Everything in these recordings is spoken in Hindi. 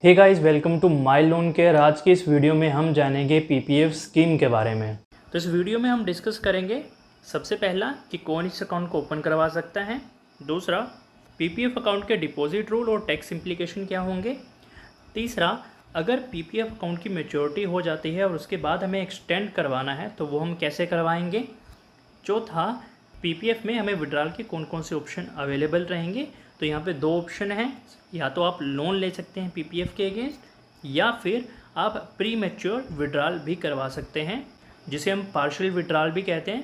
Hey guys, welcome to my loan care. आज की इस वीडियो में हम जानेंगे पीपीएफ स्कीम के बारे में। तो इस वीडियो में हम डिस्कस करेंगे सबसे पहला कि कौन इस अकाउंट को ओपन करवा सकता है, दूसरा पीपीएफ अकाउंट के डिपॉजिट रूल और टैक्स इम्प्लीकेशन क्या होंगे, तीसरा अगर पीपीएफ अकाउंट की मैच्योरिटी हो जाती है और उसके बाद हमें एक्सटेंड करवाना है तो वो हम कैसे करवाएंगे, चौथा पीपीएफ में हमें विड्रॉल के कौन कौन से ऑप्शन अवेलेबल रहेंगे। तो यहाँ पे दो ऑप्शन हैं, या तो आप लोन ले सकते हैं पीपीएफ के अगेंस्ट या फिर आप प्री मैच्योर विड्रॉल भी करवा सकते हैं जिसे हम पार्शियल विड्रॉल भी कहते हैं।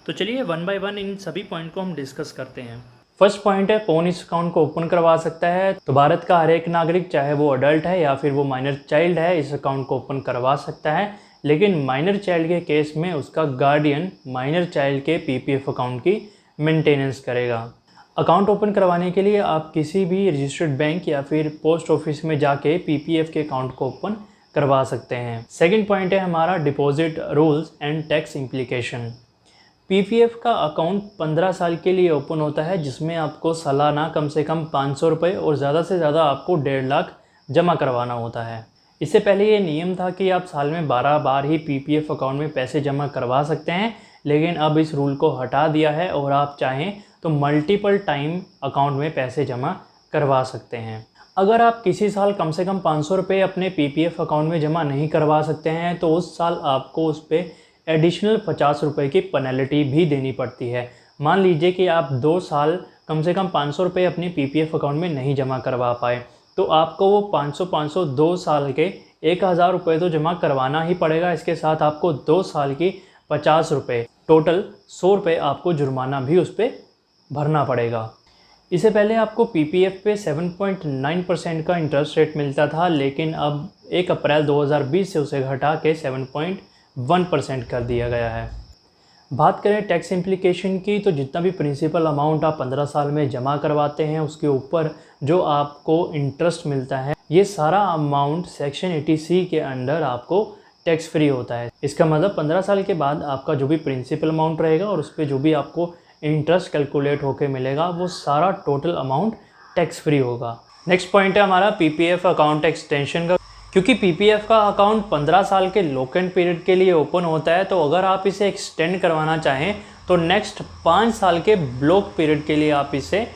तो चलिए वन बाय वन इन सभी पॉइंट को हम डिस्कस करते हैं। फर्स्ट पॉइंट है कौन इस अकाउंट को ओपन करवा सकता है। तो भारत का हर एक नागरिक, चाहे वो अडल्ट है या फिर वो माइनर चाइल्ड है, इस अकाउंट को ओपन करवा सकता है। लेकिन माइनर चाइल्ड के केस में उसका गार्डियन माइनर चाइल्ड के पीपीएफ अकाउंट की मेंटेनेंस करेगा। अकाउंट ओपन करवाने के लिए आप किसी भी रजिस्टर्ड बैंक या फिर पोस्ट ऑफिस में जाके पीपीएफ के अकाउंट को ओपन करवा सकते हैं। सेकंड पॉइंट है हमारा deposit rules and tax implication. PPF का अकाउंट 15 साल के लिए ओपन होता है, जिसमें आपको सालाना कम से कम 500 रुपये और ज़्यादा से ज़्यादा आपको 1.5 लाख जमा करवाना होता है। इससे पहले ये नियम था कि आप साल में 12 बार ही पीपीएफ अकाउंट में पैसे जमा करवा सकते हैं, लेकिन अब इस रूल को हटा दिया है और आप चाहें तो मल्टीपल टाइम अकाउंट में पैसे जमा करवा सकते हैं। अगर आप किसी साल कम से कम 500 रुपये अपने पीपीएफ अकाउंट में जमा नहीं करवा सकते हैं तो उस साल आपको उस पर एडिशनल 50 रुपये की पेनल्टी भी देनी पड़ती है। मान लीजिए कि आप 2 साल कम से कम 500 रुपये अपने पीपीएफ अकाउंट में नहीं जमा करवा पाए, तो आपको वो 500 2 साल के 1000 रुपये तो जमा करवाना ही पड़ेगा। इसके साथ आपको 2 साल की 50 रुपये, टोटल 100 रुपये आपको जुर्माना भी उस पर भरना पड़ेगा। इससे पहले आपको पीपीएफ पे 7.9% का इंटरेस्ट रेट मिलता था, लेकिन अब 1 अप्रैल 2020 से उसे घटा के 7.1% कर दिया गया है। बात करें टैक्स इम्प्लीकेशन की, तो जितना भी प्रिंसिपल अमाउंट आप 15 साल में जमा करवाते हैं उसके ऊपर जो आपको इंटरेस्ट मिलता है, ये सारा अमाउंट सेक्शन 80C के अंडर आपको टैक्स फ्री होता है। इसका मतलब 15 साल के बाद आपका जो भी प्रिंसिपल अमाउंट रहेगा और उस पर जो भी आपको इंटरेस्ट कैलकुलेट होके मिलेगा, वो सारा टोटल अमाउंट टैक्स फ्री होगा। नेक्स्ट पॉइंट है हमारा पीपीएफ अकाउंट एक्सटेंशन का। क्योंकि पीपीएफ का अकाउंट 15 साल के लॉक इन पीरियड के लिए ओपन होता है, तो अगर आप इसे एक्सटेंड करवाना चाहें तो नेक्स्ट 5 साल के ब्लॉक पीरियड के लिए आप इसे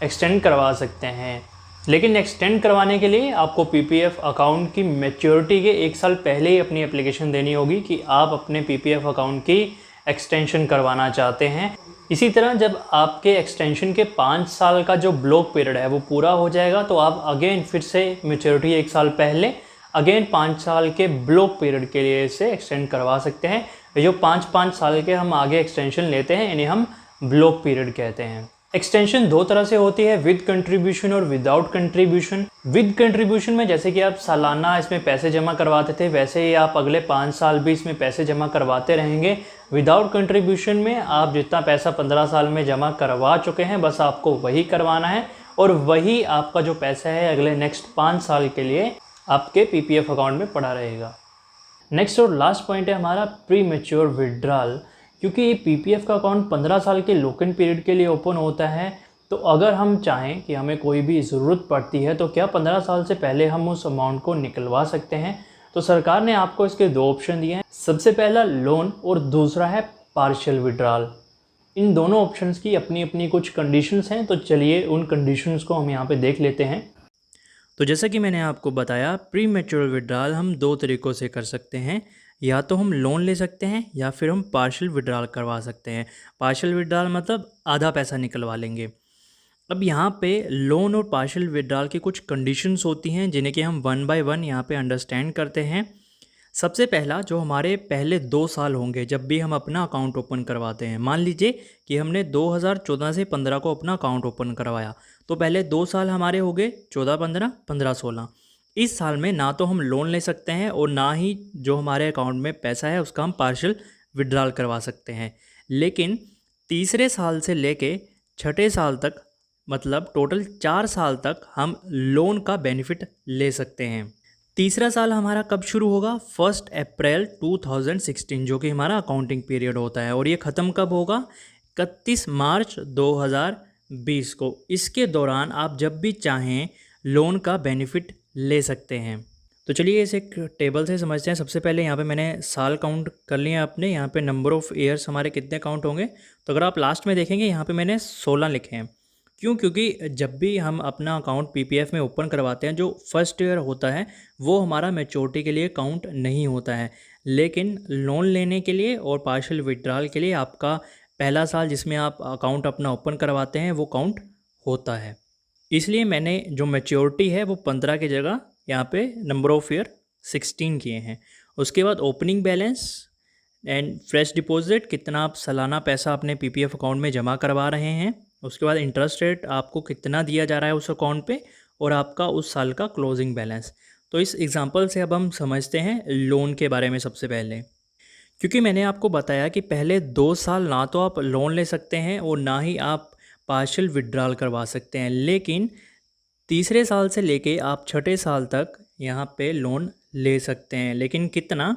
एक्सटेंड करवा सकते हैं। लेकिन एक्सटेंड करवाने के लिए आपको पीपीएफ अकाउंट की मैच्योरिटी के 1 साल पहले ही अपनी एप्लीकेशन देनी होगी कि आप अपने पीपीएफ अकाउंट की एक्सटेंशन करवाना चाहते हैं। इसी तरह जब आपके एक्सटेंशन के 5 साल का जो ब्लॉक पीरियड है वो पूरा हो जाएगा, तो आप अगेन फिर से मैच्योरिटी 1 साल पहले अगेन 5 साल के ब्लॉक पीरियड के लिए इसे एक्सटेंड करवा सकते हैं। जो 5-5 साल के हम आगे एक्सटेंशन लेते हैं इन्हें हम ब्लॉक पीरियड कहते हैं। एक्सटेंशन 2 तरह से होती है, विद कंट्रीब्यूशन और विदाउट कंट्रीब्यूशन। विद कंट्रीब्यूशन में जैसे कि आप सालाना इसमें पैसे जमा करवाते थे, वैसे ही आप अगले 5 साल भी इसमें पैसे जमा करवाते रहेंगे। विदाउट कंट्रीब्यूशन में आप जितना पैसा 15 साल में जमा करवा चुके हैं बस आपको वही करवाना है, और वही आपका जो पैसा है अगले नेक्स्ट 5 साल के लिए आपके पीपीएफ अकाउंट में पड़ा रहेगा। नेक्स्ट और लास्ट पॉइंट है हमारा प्री मैच्योर विड्रॉल। क्योंकि ये पीपीएफ का अकाउंट 15 साल के लॉक इन पीरियड के लिए ओपन होता है, तो अगर हम चाहें कि हमें कोई भी ज़रूरत पड़ती है तो क्या 15 साल से पहले हम उस अमाउंट को निकलवा सकते हैं। तो सरकार ने आपको इसके 2 ऑप्शन दिए हैं, सबसे पहला लोन और दूसरा है पार्शियल विड्रॉल। इन दोनों ऑप्शंस की अपनी अपनी कुछ कंडीशंस हैं, तो चलिए उन कंडीशंस को हम यहाँ पे देख लेते हैं। तो जैसा कि मैंने आपको बताया, प्री मैच्योर विड्रॉल हम 2 तरीक़ों से कर सकते हैं, या तो हम लोन ले सकते हैं या फिर हम पार्शियल विड्रॉल करवा सकते हैं। पार्शियल विड्रॉल मतलब आधा पैसा निकलवा लेंगे। अब यहाँ पे लोन और पार्शियल विड्रॉल की कुछ कंडीशंस होती हैं जिन्हें कि हम वन बाय वन यहाँ पे अंडरस्टैंड करते हैं। सबसे पहला, जो हमारे पहले 2 साल होंगे जब भी हम अपना अकाउंट ओपन करवाते हैं। मान लीजिए कि हमने 2014 से 15 को अपना अकाउंट ओपन करवाया, तो पहले 2 साल हमारे हो गए 14-15, 15-16। इस साल में ना तो हम लोन ले सकते हैं और ना ही जो हमारे अकाउंट में पैसा है उसका हम पार्शियल विड्रॉल करवा सकते हैं। लेकिन तीसरे साल से लेके छठे साल तक, मतलब टोटल 4 साल तक हम लोन का बेनिफिट ले सकते हैं। तीसरा साल हमारा कब शुरू होगा? 1 अप्रैल 2016, जो कि हमारा अकाउंटिंग पीरियड होता है, और ये ख़त्म कब होगा? 31 मार्च 2020 को। इसके दौरान आप जब भी चाहें लोन का बेनिफिट ले सकते हैं। तो चलिए इसे एक टेबल से समझते हैं। सबसे पहले यहाँ पे मैंने साल काउंट कर लिए हैं अपने, यहाँ पे नंबर ऑफ़ ईयर्स हमारे कितने काउंट होंगे। तो अगर आप लास्ट में देखेंगे यहाँ पे मैंने 16 लिखे हैं। क्यों? क्योंकि जब भी हम अपना अकाउंट पीपीएफ में ओपन करवाते हैं, जो फर्स्ट ईयर होता है वो हमारा मैच्योरिटी के लिए काउंट नहीं होता है, लेकिन लोन लेने के लिए और पार्शियल विड्रॉल के लिए आपका पहला साल जिसमें आप अकाउंट अपना ओपन करवाते हैं वो काउंट होता है। इसलिए मैंने जो मैच्योरिटी है वो 15 की जगह यहाँ पे नंबर ऑफ़ ईयर 16 किए हैं। उसके बाद opening balance and fresh deposit, कितना आप सालाना पैसा अपने पीपीएफ अकाउंट में जमा करवा रहे हैं। उसके बाद इंटरेस्ट रेट आपको कितना दिया जा रहा है उस अकाउंट पे, और आपका उस साल का क्लोजिंग बैलेंस। तो इस एग्जांपल से अब हम समझते हैं लोन के बारे में। सबसे पहले, क्योंकि मैंने आपको बताया कि पहले 2 साल ना तो आप लोन ले सकते हैं और ना ही आप पार्शियल विड्रॉल करवा सकते हैं, लेकिन तीसरे साल से लेके आप छठे साल तक यहाँ पे लोन ले सकते हैं। लेकिन कितना?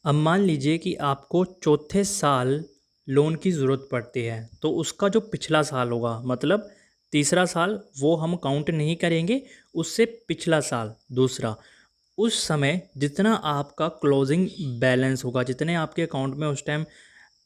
अब मान लीजिए कि आपको चौथे साल लोन की ज़रूरत पड़ती है, तो उसका जो पिछला साल होगा, मतलब तीसरा साल, वो हम काउंट नहीं करेंगे। उससे पिछला साल दूसरा, उस समय जितना आपका क्लोजिंग बैलेंस होगा, जितने आपके अकाउंट में उस टाइम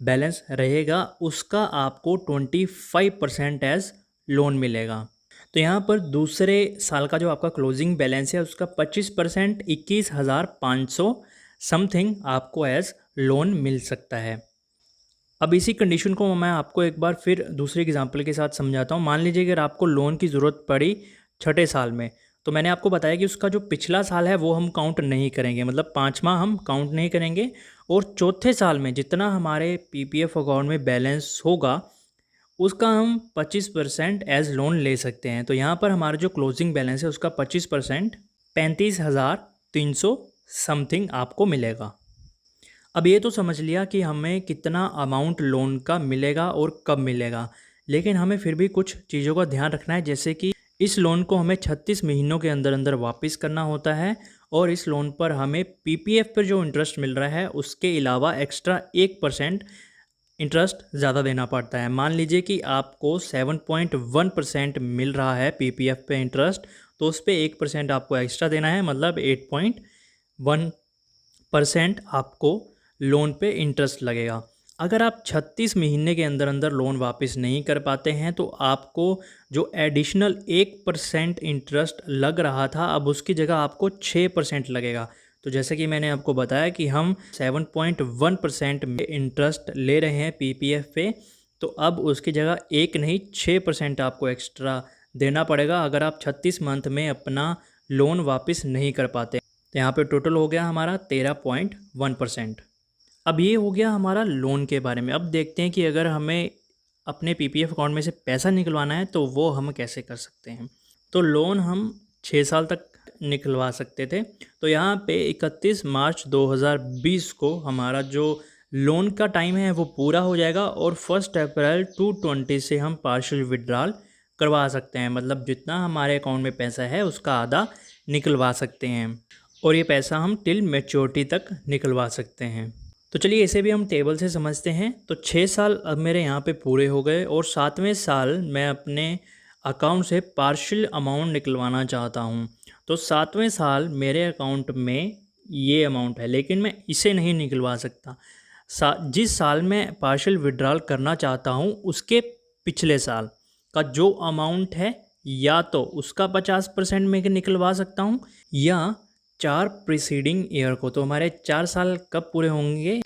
बैलेंस रहेगा, उसका आपको 25% एज लोन मिलेगा। तो यहाँ पर दूसरे साल का जो आपका क्लोजिंग बैलेंस है उसका 25% 21,500 समथिंग आपको एज लोन मिल सकता है। अब इसी कंडीशन को मैं आपको एक बार फिर दूसरे एग्जांपल के साथ समझाता हूँ। मान लीजिए अगर आपको लोन की ज़रूरत पड़ी छठे साल में, तो मैंने आपको बताया कि उसका जो पिछला साल है वो हम काउंट नहीं करेंगे, मतलब 5वां हम काउंट नहीं करेंगे। और चौथे साल में जितना हमारे पीपीएफ अकाउंट में बैलेंस होगा उसका हम 25% एज लोन ले सकते हैं। तो यहाँ पर हमारा जो क्लोजिंग बैलेंस है उसका 25% 35,300 समथिंग आपको मिलेगा। अब ये तो समझ लिया कि हमें कितना अमाउंट लोन का मिलेगा और कब मिलेगा, लेकिन हमें फिर भी कुछ चीज़ों का ध्यान रखना है, जैसे कि इस लोन को हमें 36 महीनों के अंदर अंदर वापस करना होता है, और इस लोन पर हमें पीपीएफ पर जो इंटरेस्ट मिल रहा है उसके अलावा एक्स्ट्रा 1% इंटरेस्ट ज़्यादा देना पड़ता है। मान लीजिए कि आपको 7.1% मिल रहा है पीपीएफ पे इंटरेस्ट, तो उस पर 1% आपको एक्स्ट्रा देना है, मतलब 8.1% आपको लोन पे इंटरेस्ट लगेगा। अगर आप 36 महीने के अंदर अंदर लोन वापस नहीं कर पाते हैं तो आपको जो एडिशनल 1% इंटरेस्ट लग रहा था, अब उसकी जगह आपको 6% लगेगा। तो जैसे कि मैंने आपको बताया कि हम 7.1% में इंटरेस्ट ले रहे हैं पीपीएफ पे, तो अब उसकी जगह 1 नहीं 6% आपको एक्स्ट्रा देना पड़ेगा अगर आप 36 मंथ में अपना लोन वापस नहीं कर पाते। तो यहाँ पे टोटल हो गया हमारा 13.1%। अब ये हो गया हमारा लोन के बारे में। अब देखते हैं कि अगर हमें अपने पीपीएफ अकाउंट में से पैसा निकलवाना है तो वो हम कैसे कर सकते हैं। तो लोन हम 6 साल तक निकलवा सकते थे। तो यहाँ पे 31 मार्च 2020 को हमारा जो लोन का टाइम है वो पूरा हो जाएगा, और 1 अप्रैल 2020 से हम पार्शियल विड्रॉल करवा सकते हैं, मतलब जितना हमारे अकाउंट में पैसा है उसका आधा निकलवा सकते हैं, और ये पैसा हम टिल मैच्योरिटी तक निकलवा सकते हैं। तो चलिए इसे भी हम टेबल से समझते हैं। तो 6 साल अब मेरे यहाँ पे पूरे हो गए, और 7वें साल मैं अपने अकाउंट से पार्शियल अमाउंट निकलवाना चाहता हूँ। तो 7वें साल मेरे अकाउंट में ये अमाउंट है, लेकिन मैं इसे नहीं निकलवा सकता। जिस साल मैं पार्शियल विड्रॉल करना चाहता हूँ उसके पिछले साल का जो अमाउंट है, या तो उसका 50% मैं निकलवा सकता हूँ, या 4 प्रीसीडिंग ईयर को। तो हमारे 4 साल कब पूरे होंगे?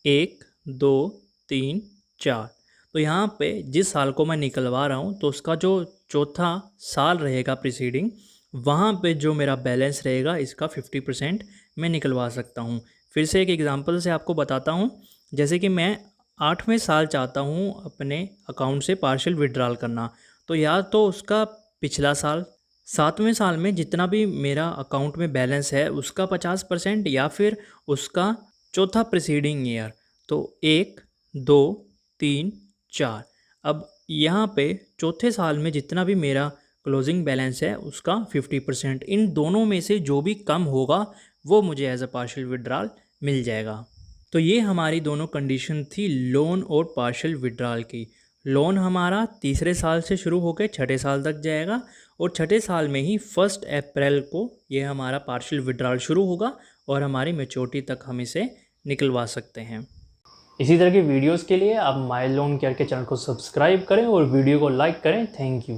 1, 2, 3, 4। तो यहाँ पे जिस साल को मैं निकलवा रहा हूँ तो उसका जो चौथा साल रहेगा प्रीसीडिंग, वहाँ पे जो मेरा बैलेंस रहेगा इसका 50% मैं निकलवा सकता हूँ। फिर से एक एग्जांपल से आपको बताता हूँ। जैसे कि मैं 8वें साल चाहता हूँ अपने अकाउंट से पार्शियल विड्रॉल करना, तो या तो उसका पिछला साल, 7वें साल में जितना भी मेरा अकाउंट में बैलेंस है उसका 50%, या फिर उसका चौथा प्रीसीडिंग ईयर। तो 1, 2, 3, 4। अब यहाँ पे चौथे साल में जितना भी मेरा क्लोजिंग बैलेंस है उसका 50%, इन दोनों में से जो भी कम होगा वो मुझे एज अ पार्शियल विड्रॉल मिल जाएगा। तो ये हमारी दोनों कंडीशन थी लोन और पार्शियल विड्रॉल की। लोन हमारा तीसरे साल से शुरू होकर छठे साल तक जाएगा, और छठे साल में ही 1 अप्रैल को ये हमारा पार्शियल विड्रॉल शुरू होगा और हमारी मैच्योरिटी तक हम इसे निकलवा सकते हैं। इसी तरह की वीडियोस के लिए आप माय लोन केयर के चैनल को सब्सक्राइब करें और वीडियो को लाइक करें। Thank you.